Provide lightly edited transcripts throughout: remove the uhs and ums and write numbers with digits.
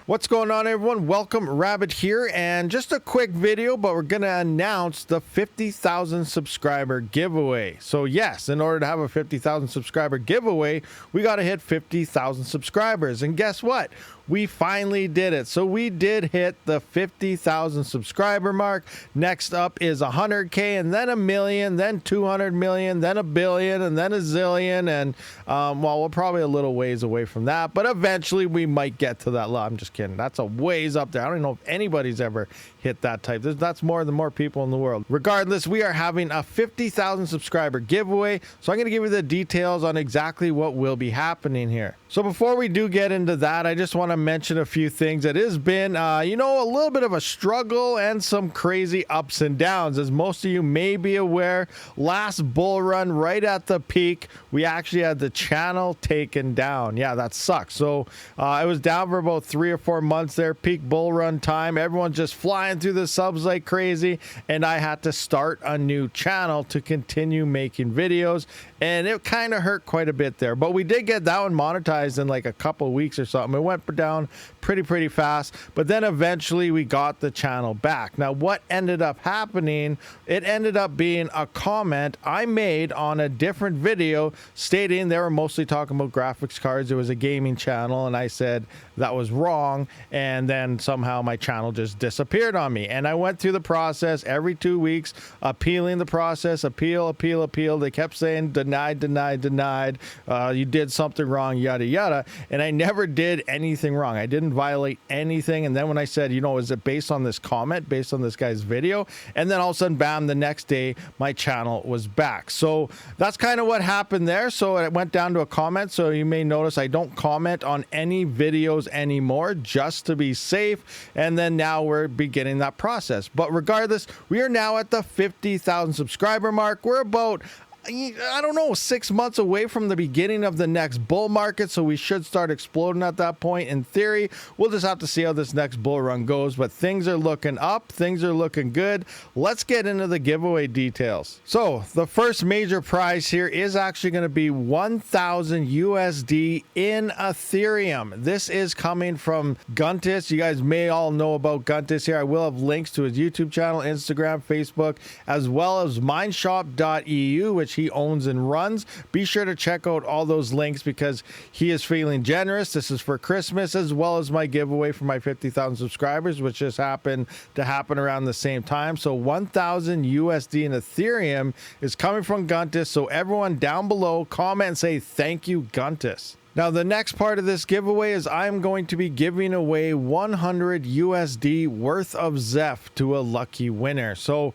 What's going on, everyone? Welcome, Rabid here, and just a quick video, but we're gonna announce the 50,000 subscriber giveaway. So yes, in order to have a 50,000 subscriber giveaway, we got to hit 50,000 subscribers, and guess what? We finally did it. So we did hit the 50,000 subscriber mark. Next up is 100K, and then a million, then 200 million, then a billion, and then a zillion. And well, we're probably a little ways away from that, but eventually we might get to that level. I'm just kidding. That's a ways up there. I don't know if anybody's ever hit that type. That's more than more people in the world. Regardless, we are having a 50,000 subscriber giveaway. So I'm going to give you the details on exactly what will be happening here. So before we do get into that, I just want to mention a few things. It has been, a little bit of a struggle and some crazy ups and downs. As most of you may be aware, last bull run right at the peak, we actually had the channel taken down. Yeah, that sucks. So it was down for about 3 or 4 months there, peak bull run time. Everyone's just flying through the subs like crazy, and I had to start a new channel to continue making videos, and it kind of hurt quite a bit there. But we did get that one monetized in like a couple weeks or something. It went down pretty fast, but then eventually we got the channel back. Now what ended up happening, it ended up being a comment I made on a different video stating they were mostly talking about graphics cards. It was a gaming channel, and I said that was wrong, and then somehow my channel just disappeared on me. And I went through the process every 2 weeks, appealing the process, appeal. They kept saying denied, you did something wrong, yada yada, and I never did anything wrong. I didn't violate anything. And then when I said, is it based on this comment, based on this guy's video, and then all of a sudden, bam, the next day my channel was back. So that's kind of what happened there. So it went down to a comment. So you may notice I don't comment on any videos anymore, just to be safe. And then now we're beginning that process. But regardless, we are now at the 50,000 subscriber mark. We're about, I don't know, 6 months away from the beginning of the next bull market, so we should start exploding at that point. In theory, we'll just have to see how this next bull run goes, but things are looking up, things are looking good. Let's get into the giveaway details. So the first major prize here is actually going to be 1,000 USD in Ethereum. This is coming from Guntis. You guys may all know about Guntis here. I will have links to his YouTube channel, Instagram, Facebook, as well as mineshop.eu, which he owns and runs. Be sure to check out all those links because he is feeling generous. This is for Christmas, as well as my giveaway for my 50,000 subscribers, which just happened to happen around the same time. So 1,000 USD in Ethereum is coming from Guntis. So everyone down below, comment and say thank you, Guntis. Now, the next part of this giveaway is I'm going to be giving away 100 USD worth of Zeph to a lucky winner. So,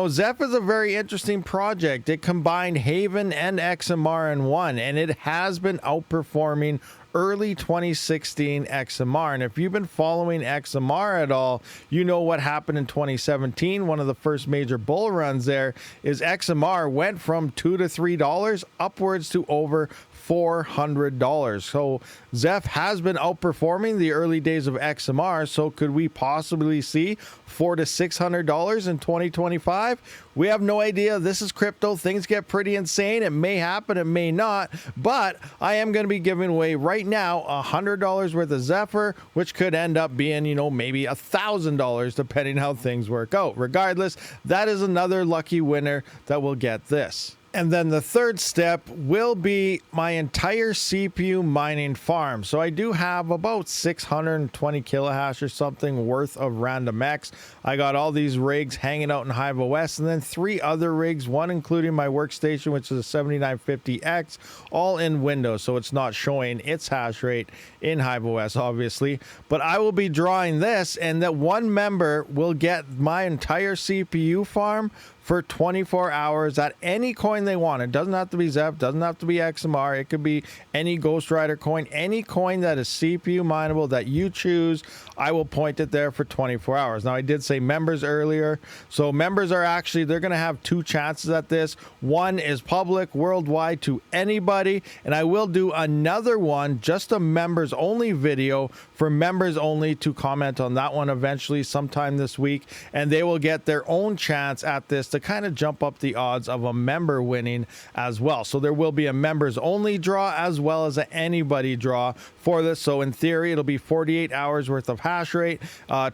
Zeph is a very interesting project. It combined Haven and XMR in one, and it has been outperforming early 2016 XMR. And if you've been following XMR at all, you know what happened in 2017. One of the first major bull runs there is XMR went from $2 to $3 upwards to over $400. So Zeph has been outperforming the early days of XMR. So could we possibly see $400 to $600 in 2025? We have no idea. This is crypto. Things get pretty insane. It may happen, it may not, but I am going to be giving away right now $100 worth of Zephyr, which could end up being, maybe $1,000 depending how things work out. Regardless, that is another lucky winner that will get this. And then the third step will be my entire CPU mining farm. So I do have about 620 kilohash or something worth of random X. I got all these rigs hanging out in Hive OS, and then 3 other rigs, one including my workstation, which is a 7950X, all in Windows. So it's not showing its hash rate in Hive OS, obviously. But I will be drawing this, and that one member will get my entire CPU farm for 24 hours at any coin they want. It doesn't have to be Zeph, doesn't have to be XMR. It could be any Ghost Rider coin, any coin that is CPU mineable that you choose. I will point it there for 24 hours. Now, I did say members earlier. So members are actually, they're going to have 2 chances at this. One is public worldwide to anybody. And I will do another one, just a members only video for members only to comment on that one eventually sometime this week. And they will get their own chance at this to kind of jump up the odds of a member win. winning as well. So there will be a members only draw as well as an anybody draw for this. So in theory, it'll be 48 hours worth of hash rate,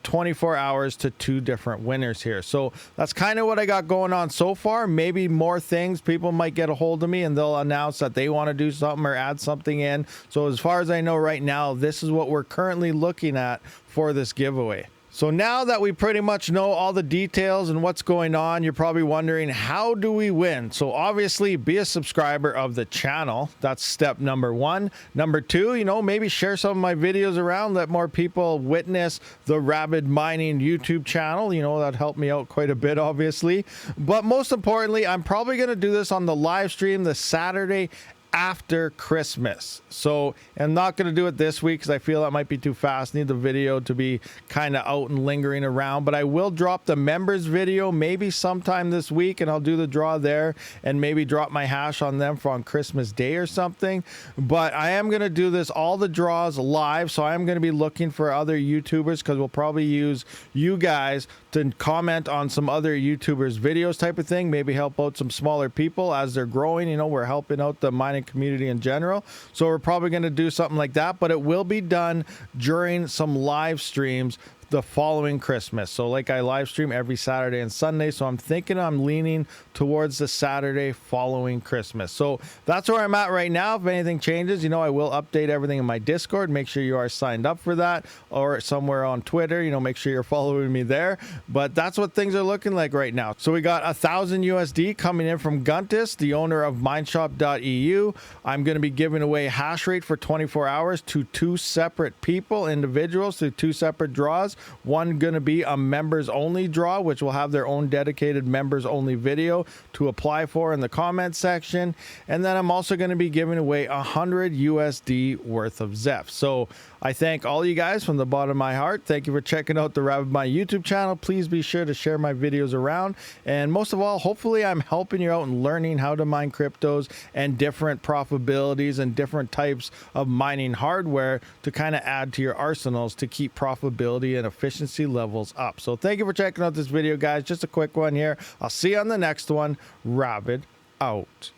24 hours to 2 different winners here. So that's kind of what I got going on so far. Maybe more things. People might get a hold of me and they'll announce that they want to do something or add something in. So as far as I know right now, this is what we're currently looking at for this giveaway. So now that we pretty much know all the details and what's going on, you're probably wondering, how do we win? So obviously be a subscriber of the channel. That's step number 1. Number 2, you know, maybe share some of my videos around, let more people witness the Rabid Mining YouTube channel. You know, that helped me out quite a bit, obviously. But most importantly, I'm probably going to do this on the live stream the Saturday after Christmas. So I'm not going to do it this week because I feel that might be too fast. Need the video to be kind of out and lingering around, but I will drop the members video maybe sometime this week, and I'll do the draw there and maybe drop my hash on them for on Christmas Day or something. But I am going to do this, all the draws live. So I'm going to be looking for other YouTubers, because we'll probably use you guys to comment on some other YouTubers videos type of thing, maybe help out some smaller people as they're growing. You know, we're helping out the mining community in general, so we're probably going to do something like that, but it will be done during some live streams the following Christmas. So like I live stream every Saturday and Sunday, so I'm thinking I'm leaning towards the Saturday following Christmas. So that's where I'm at right now. If anything changes, you know, I will update everything in my Discord. Make sure you are signed up for that, or somewhere on Twitter, you know, make sure you're following me there. But that's what things are looking like right now. So we got 1,000 USD coming in from Guntis, the owner of mineshop.eu. I'm going to be giving away hash rate for 24 hours to 2 separate people, individuals, through 2 separate draws. One going to be a members only draw, which will have their own dedicated members only video to apply for in the comment section. And then I'm also going to be giving away 100 USD worth of ZEF. So I thank all you guys from the bottom of my heart. Thank you for checking out the Rabid My YouTube channel. Please be sure to share my videos around. And most of all, hopefully I'm helping you out and learning how to mine cryptos and different profitabilities and different types of mining hardware to kind of add to your arsenals to keep profitability and efficiency levels up. So thank you for checking out this video, guys. Just a quick one here. I'll see you on the next one. Rabid out.